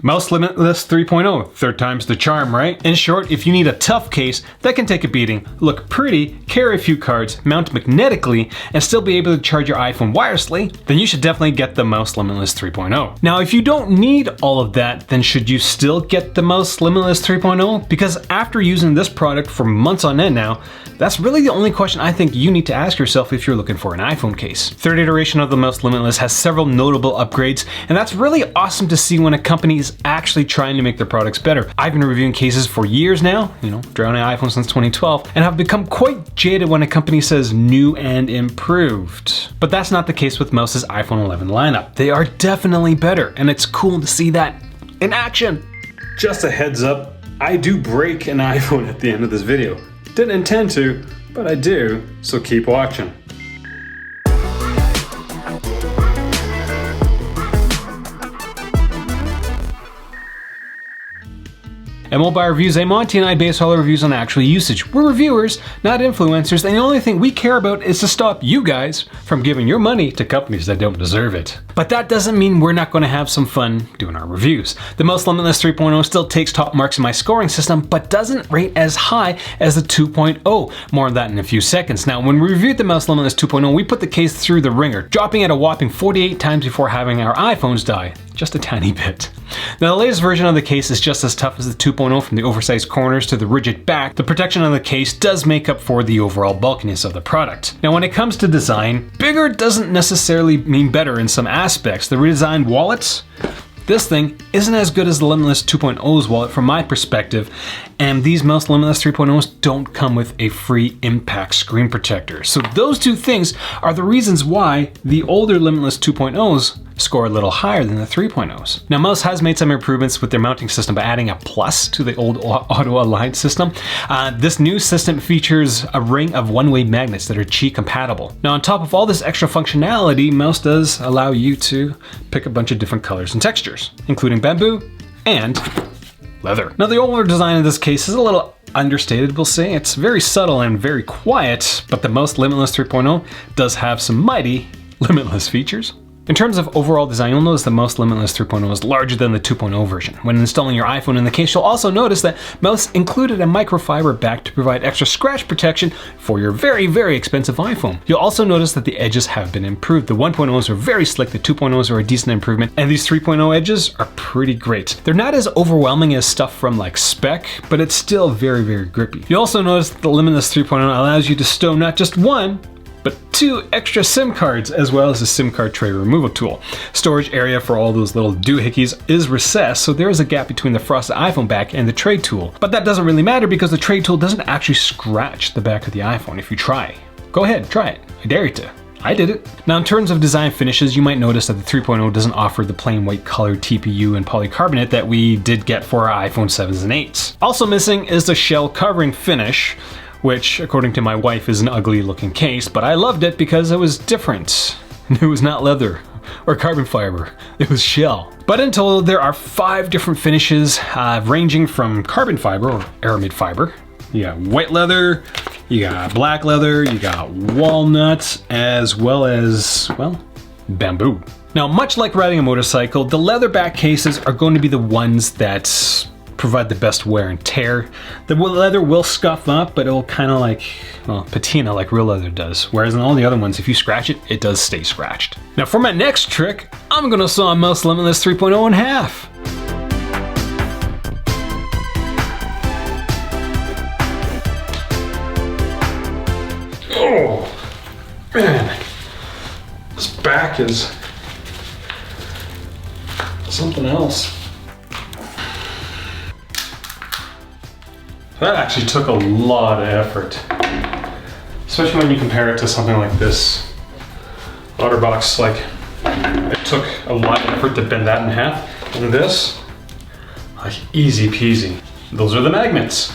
Mous Limitless 3.0, third time's the charm, right? In short, if you need a tough case that can take a beating, look pretty, carry a few cards, mount magnetically, and still be able to charge your iPhone wirelessly, then you should definitely get the Mous Limitless 3.0. Now, if you don't need all of that, then should you still get the Mous Limitless 3.0? Because after using this product for months on end now, that's really the only question I think you need to ask yourself if you're looking for an iPhone case. Third iteration of the Mous Limitless has several notable upgrades, and that's really awesome to see when a company is actually trying to make their products better. I've been reviewing cases for years now, drowning iPhone since 2012, and have become quite jaded when a company says new and improved. But that's not the case with Mous's iPhone 11 lineup. They are definitely better, and it's cool to see that in action. Just a heads up, I do break an iPhone at the end of this video. Didn't intend to, but I do, so keep watching. At Mobile Reviews, Monty and I base all our reviews on actual usage. We're reviewers, not influencers, and the only thing we care about is to stop you guys from giving your money to companies that don't deserve it. But that doesn't mean we're not going to have some fun doing our reviews. The Mous Limitless 3.0 still takes top marks in my scoring system, but doesn't rate as high as the 2.0. More on that in a few seconds. Now, when we reviewed the Mous Limitless 2.0, we put the case through the ringer, dropping it a whopping 48 times before having our iPhones die. Just a tiny bit. Now, the latest version of the case is just as tough as the 2.0, from the oversized corners to the rigid back. The protection on the case does make up for the overall bulkiness of the product. Now, when it comes to design, bigger doesn't necessarily mean better in some aspects. The redesigned wallets, this thing isn't as good as the Limitless 2.0's wallet from my perspective, and these Mous Limitless 3.0's don't come with a free impact screen protector. So those two things are the reasons why the older Limitless 2.0's score a little higher than the 3.0's. Now, Mous has made some improvements with their mounting system by adding a plus to the old auto-align system. This new system features a ring of one-way magnets that are Qi compatible. Now, on top of all this extra functionality, Mous does allow you to pick a bunch of different colors and textures, including bamboo and leather. Now, the older design of this case is a little understated, we'll say. It's very subtle and very quiet, but the Mous Limitless 3.0 does have some mighty limitless features. In terms of overall design, you'll notice the Mous Limitless 3.0 is larger than the 2.0 version. When installing your iPhone in the case, you'll also notice that Mous included a micro-fibre back to provide extra scratch protection for your very, very expensive iPhone. You'll also notice that the edges have been improved. The 1.0s are very slick, the 2.0s are a decent improvement, and these 3.0 edges are pretty great. They're not as overwhelming as stuff from like Spec, but it's still very, very grippy. You'll also notice that the Limitless 3.0 allows you to stow not just one, but 2 extra SIM cards, as well as a SIM card tray removal tool. Storage area for all those little doohickeys is recessed, so there is a gap between the frosted iPhone back and the tray tool. But that doesn't really matter because the tray tool doesn't actually scratch the back of the iPhone if you try. Go ahead, try it. I dare you to. I did it. Now, in terms of design finishes, you might notice that the 3.0 doesn't offer the plain white colored TPU and polycarbonate that we did get for our iPhone 7s and 8s. Also missing is the shell covering finish, which, according to my wife, is an ugly looking case, but I loved it because it was different. It was not leather or carbon fiber, it was shell. But in total, there are 5 different finishes, ranging from carbon fiber or aramid fiber. You got white leather, you got black leather, you got walnuts, as well as, well, bamboo. Now, much like riding a motorcycle, the leather back cases are going to be the ones that provide the best wear and tear. The leather will scuff up, but it will kind of like, well, patina like real leather does. Whereas in all the other ones, if you scratch it, it does stay scratched. Now for my next trick, I'm gonna saw Mous Limitless 3.0 in half. Oh, man. This back is something else. That actually took a lot of effort, especially when you compare it to something like this OtterBox. Like, it took a lot of effort to bend that in half, and this, like, easy peasy. Those are the magnets.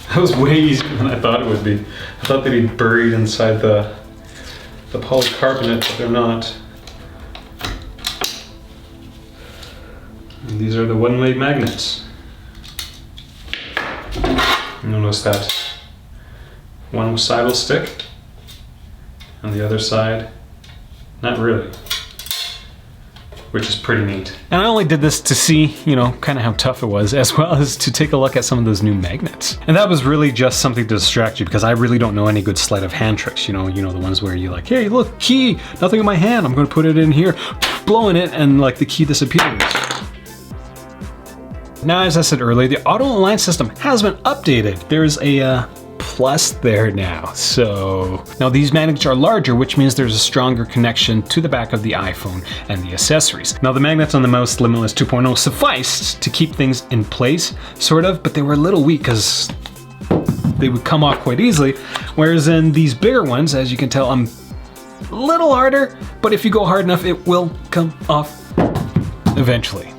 That was way easier than I thought it would be. I thought they'd be buried inside the polycarbonate, but they're not. And these are the one-way magnets. Notice that one side will stick, and the other side, not really. which is pretty neat. And I only did this to see, you know, kind of how tough it was, as well as to take a look at some of those new magnets. And that was really just something to distract you, because I really don't know any good sleight of hand tricks. You know the ones where you're like, hey, look, key, nothing in my hand, I'm gonna put it in here, blowing it, and like the key disappears. Now, as I said earlier, the auto align system has been updated. There's a plus there now. So now these magnets are larger, which means there's a stronger connection to the back of the iPhone and the accessories. Now the magnets on the Mous Limitless 2.0 sufficed to keep things in place, sort of, but they were a little weak because they would come off quite easily. Whereas in these bigger ones, as you can tell, I'm a little harder, but if you go hard enough, it will come off eventually.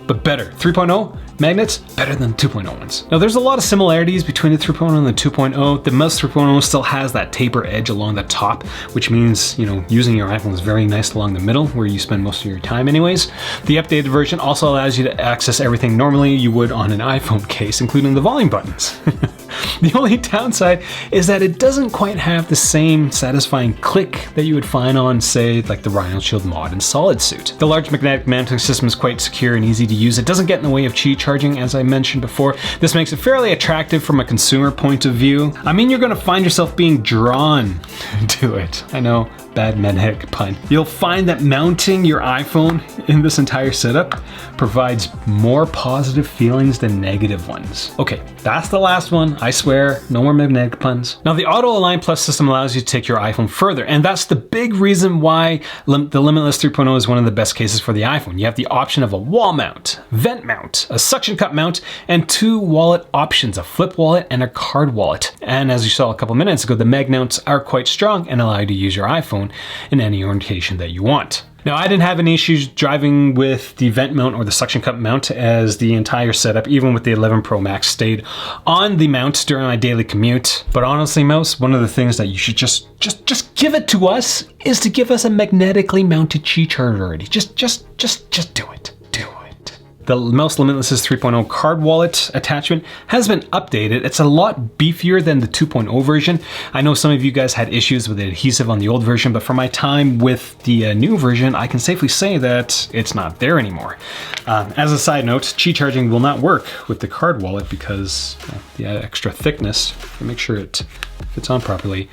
But better. 3.0 magnets, better than 2.0 ones. Now there's a lot of similarities between the 3.0 and the 2.0. The Mous 3.0 still has that taper edge along the top, which means, you know, using your iPhone is very nice along the middle where you spend most of your time anyways. The updated version also allows you to access everything normally you would on an iPhone case, including the volume buttons. The only downside is that it doesn't quite have the same satisfying click that you would find on, say, like the Rhino Shield mod in Solid Suit. The large magnetic mounting system is quite secure and easy to use. It doesn't get in the way of Qi charging, as I mentioned before. This makes it fairly attractive from a consumer point of view. I mean, you're gonna find yourself being drawn to it. I know, bad magnetic pun. You'll find that mounting your iPhone in this entire setup provides more positive feelings than negative ones. Okay, that's the last one. I swear, no more magnetic puns. Now the Auto Align Plus system allows you to take your iPhone further, and that's the big reason why the Limitless 3.0 is one of the best cases for the iPhone. You have the option of a wall mount, vent mount, a suction cup mount, and two wallet options, a flip wallet and a card wallet. And as you saw a couple minutes ago, the mag mounts are quite strong and allow you to use your iPhone in any orientation that you want. Now, I didn't have any issues driving with the vent mount or the suction cup mount, as the entire setup, even with the 11 Pro Max, stayed on the mount during my daily commute. But honestly, Mous, one of the things that you should just give it to us is to give us a magnetically mounted Qi charger already. Just do it. The Mous Limitless 3.0 card wallet attachment has been updated. It's a lot beefier than the 2.0 version. I know some of you guys had issues with the adhesive on the old version, but for my time with the new version, I can safely say that it's not there anymore. As a side note, Qi charging will not work with the card wallet because the extra thickness, to make sure it fits on properly,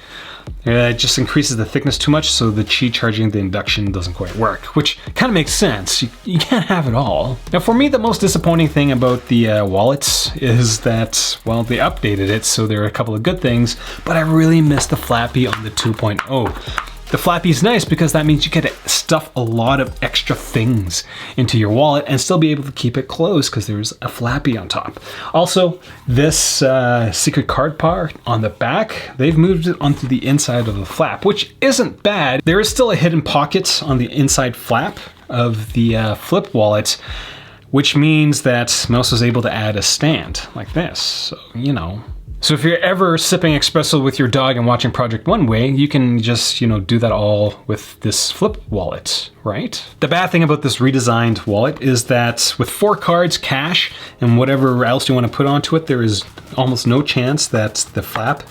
it just increases the thickness too much, so the Qi charging, the induction doesn't quite work, which kind of makes sense. You can't have it all. Now for me, the most disappointing thing about the wallets is that, well, they updated it, so there are a couple of good things, but I really miss the flappy on the 2.0. The flappy is nice because that means you get to stuff a lot of extra things into your wallet and still be able to keep it closed because there's a flappy on top. Also, this secret card part on the back, they've moved it onto the inside of the flap, which isn't bad. There is still a hidden pocket on the inside flap of the flip wallet, which means that Mous was able to add a stand like this. So, you know. So if you're ever sipping espresso with your dog and watching Project One Way, you can just, do that all with this flip wallet, right? The bad thing about this redesigned wallet is that with 4 cards, cash, and whatever else you want to put onto it, there is almost no chance that the flap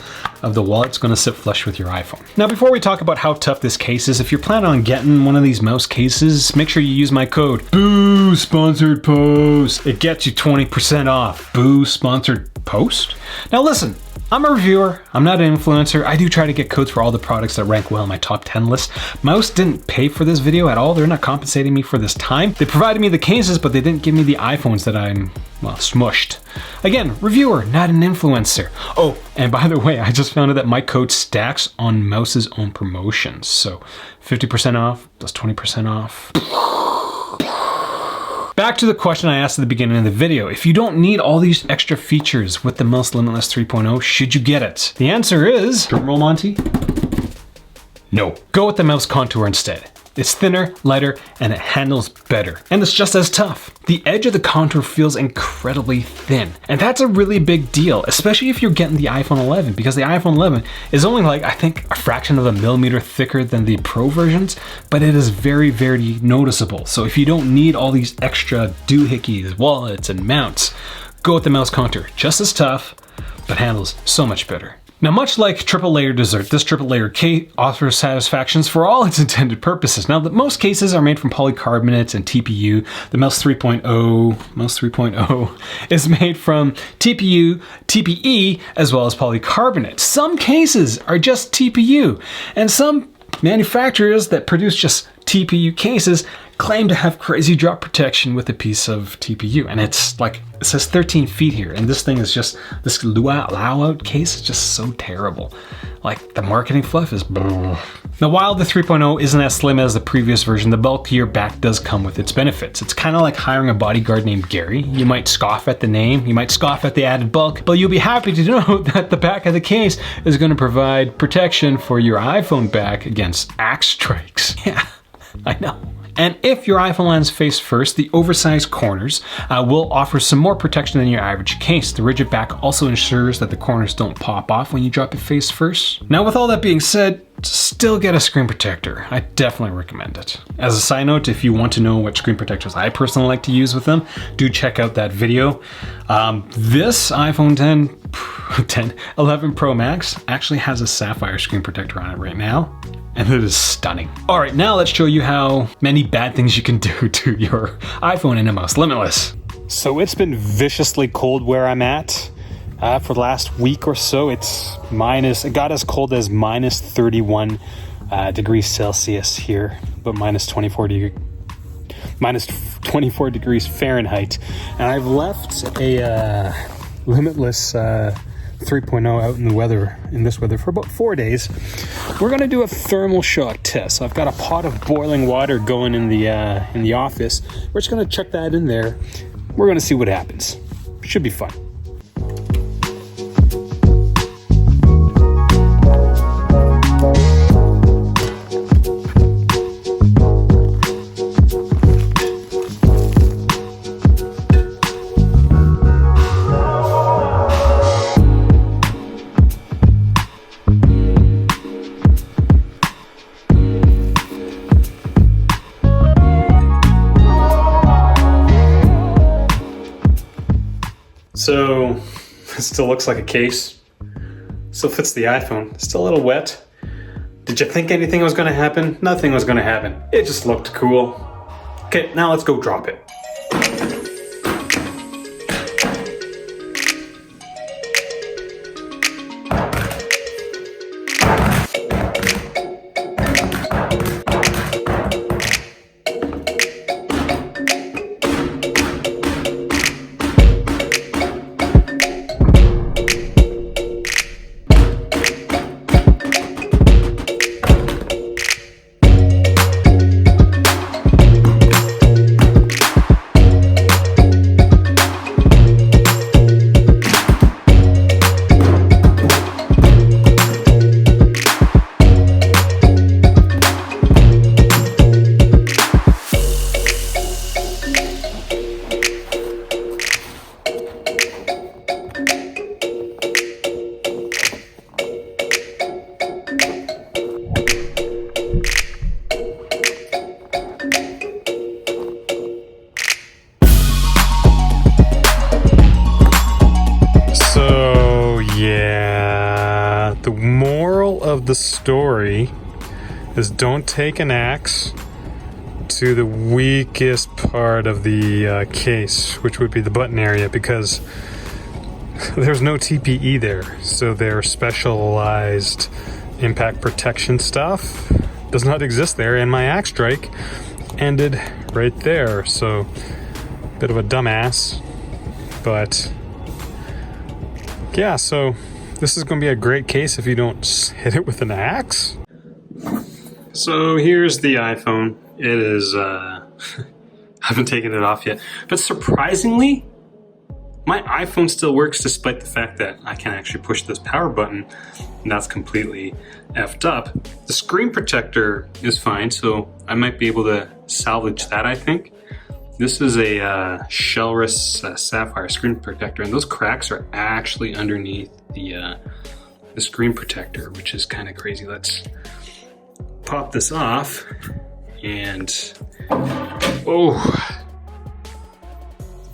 of the wallet's going to sit flush with your iPhone. Now, before we talk about how tough this case is, if you're planning on getting one of these Mous cases, make sure you use my code BOO sponsored post. It gets you 20% off. BOO sponsored post? Now listen, I'm a reviewer, I'm not an influencer. I do try to get codes for all the products that rank well in my top 10 list. Mous didn't pay for this video at all. They're not compensating me for this time. They provided me the cases, but they didn't give me the iPhones that I'm, well, smushed. Again, reviewer, not an influencer. Oh, and by the way, I just found out that my code stacks on Mous's own promotions. So 50% off plus 20% off. Back to the question I asked at the beginning of the video. If you don't need all these extra features with the Mous Limitless 3.0, should you get it? The answer is, drumroll Monty, no. Go with the Mous Contour instead. It's thinner, lighter, and it handles better. And it's just as tough. The edge of the Contour feels incredibly thin. And that's a really big deal, especially if you're getting the iPhone 11, because the iPhone 11 is only like, I think, a fraction of a millimeter thicker than the Pro versions, but it is very, very noticeable. So if you don't need all these extra doohickeys, wallets, and mounts, go with the Mous Contour. Just as tough, but handles so much better. Now, much like triple layer dessert, this triple layer case offers satisfactions for all its intended purposes. Now, most cases are made from polycarbonate and TPU. The Mous 3.0 is made from TPU, TPE, as well as polycarbonate. Some cases are just TPU, and some manufacturers that produce just TPU cases claim to have crazy drop protection with a piece of TPU, and it's like, it says 13 feet here, and this thing is just, this luau case is just so terrible. Like, the marketing fluff is Now, while the 3.0 isn't as slim as the previous version, the bulkier back does come with its benefits. It's kind of like hiring a bodyguard named Gary. You might scoff at the name, you might scoff at the added bulk, but you'll be happy to know that the back of the case is going to provide protection for your iPhone back against axe strikes. Yeah, I know. And if your iPhone lands face first, the oversized corners will offer some more protection than your average case. The rigid back also ensures that the corners don't pop off when you drop it face first. Now, with all that being said, still get a screen protector. I definitely recommend it. As a side note, if you want to know what screen protectors I personally like to use with them, do check out that video. This iPhone 11 Pro Max actually has a sapphire screen protector on it right now, and it is stunning. All right, now let's show you how many bad things you can do to your iPhone in a Mous Limitless. So it's been viciously cold where I'm at. For the last week or so, it got as cold as minus 31 degrees Celsius here, but minus 24 degrees Fahrenheit. And I've left a Limitless 3.0 out in this weather for about 4 days. We're gonna do a thermal shock test. So I've got a pot of boiling water going in the office. We're just gonna chuck that in there. We're gonna see what happens. Should be fun. So it still looks like a case, still fits the iPhone, still a little wet. Did you think anything was gonna happen? Nothing was gonna happen. It just looked cool. Okay, now let's go drop it. The moral of the story is don't take an axe to the weakest part of the case, which would be the button area, because there's no TPE there. So their specialized impact protection stuff does not exist there, and my axe strike ended right there. So bit of a dumbass, but yeah, so this is going to be a great case if you don't hit it with an axe. So here's the iPhone. It is, I haven't taken it off yet, but surprisingly, my iPhone still works despite the fact that I can actually push this power button, and that's completely effed up. The screen protector is fine, so I might be able to salvage that, I think. This is a shellless sapphire screen protector, and those cracks are actually underneath the screen protector, which is kind of crazy. Let's pop this off, and oh,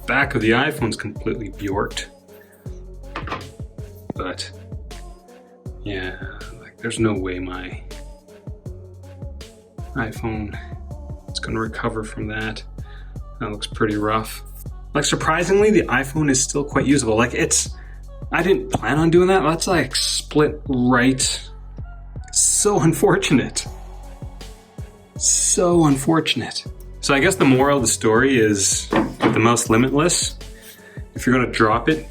back of the iPhone's completely bjorked, but Yeah, like there's no way my iPhone is gonna recover from that. That looks pretty rough. Like surprisingly, the iPhone is still quite usable. Like I didn't plan on doing that. That's like split right. So unfortunate. So unfortunate. So I guess the moral of the story is with the Mous Limitless, if you're gonna drop it,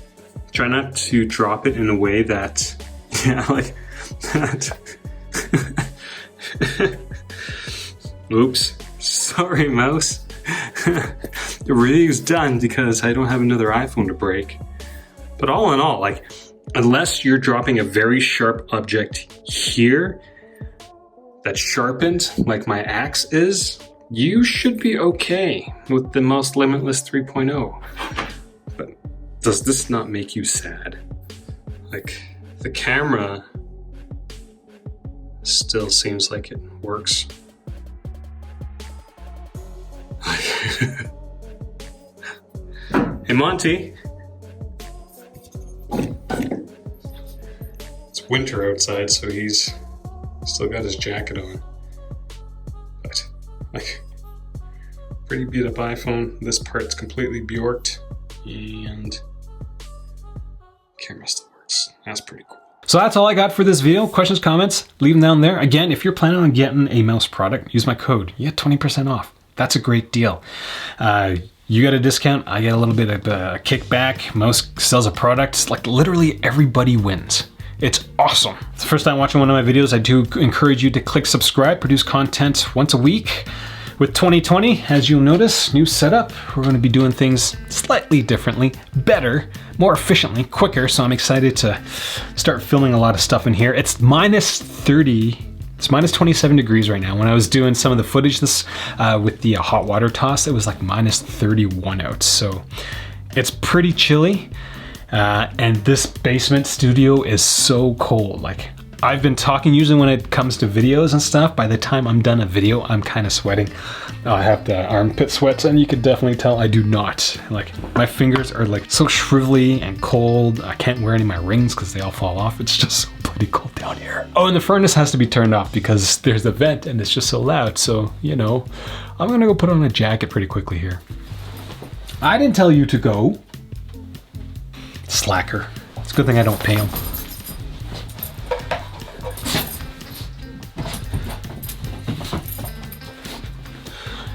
try not to drop it in a way that, yeah, like that. Oops, sorry mouse. Everything's done because I don't have another iPhone to break. But all in all, like, unless you're dropping a very sharp object here that's sharpened like my axe is, you should be okay with the Mous Limitless 3.0. But does this not make you sad? Like, the camera still seems like it works. Hey Monty. It's winter outside, so he's still got his jacket on. But, like, pretty beat up iPhone. This part's completely bjorked, and camera still works. That's pretty cool. So that's all I got for this video. Questions, comments, leave them down there. Again, if you're planning on getting a mouse product, use my code. You get 20% off. That's a great deal. You get a discount, I get a little bit of a kickback. Mouse sells a product, like literally everybody wins. It's awesome. It's the first time watching one of my videos, I do encourage you to click subscribe, produce content once a week. With 2020, as you'll notice, new setup. We're gonna be doing things slightly differently, better, more efficiently, quicker. So I'm excited to start filming a lot of stuff in here. It's minus 30. It's minus 27 degrees right now. When I was doing some of the footage with the hot water toss, it was like minus 31 out. So it's pretty chilly. And this basement studio is so cold. Like, I've been talking, usually when it comes to videos and stuff, by the time I'm done a video, I'm kind of sweating. I have the armpit sweats, and you can definitely tell I do not. Like, my fingers are like so shrivelly and cold. I can't wear any of my rings because they all fall off. It's just so bloody cold down here. Oh, and the furnace has to be turned off because there's a vent and it's just so loud. So, you know, I'm gonna go put on a jacket pretty quickly here. I didn't tell you to go. Slacker. It's a good thing I don't pay him.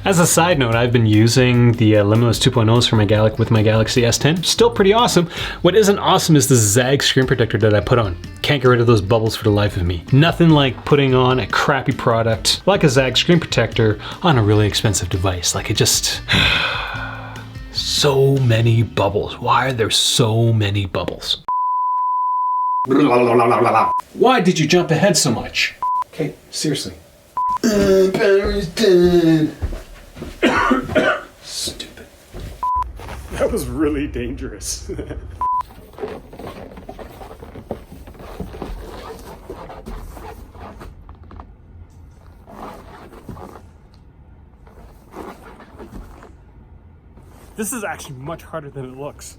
As a side note, I've been using the Limitless 2.0s for my with my Galaxy S10. Still pretty awesome. What isn't awesome is the Zag screen protector that I put on. Can't get rid of those bubbles for the life of me. Nothing like putting on a crappy product like a Zag screen protector on a really expensive device. Like, it just... So many bubbles. Why are there so many bubbles? Why did you jump ahead so much? Okay, seriously. Battery's dead. Stupid. That was really dangerous. This is actually much harder than it looks.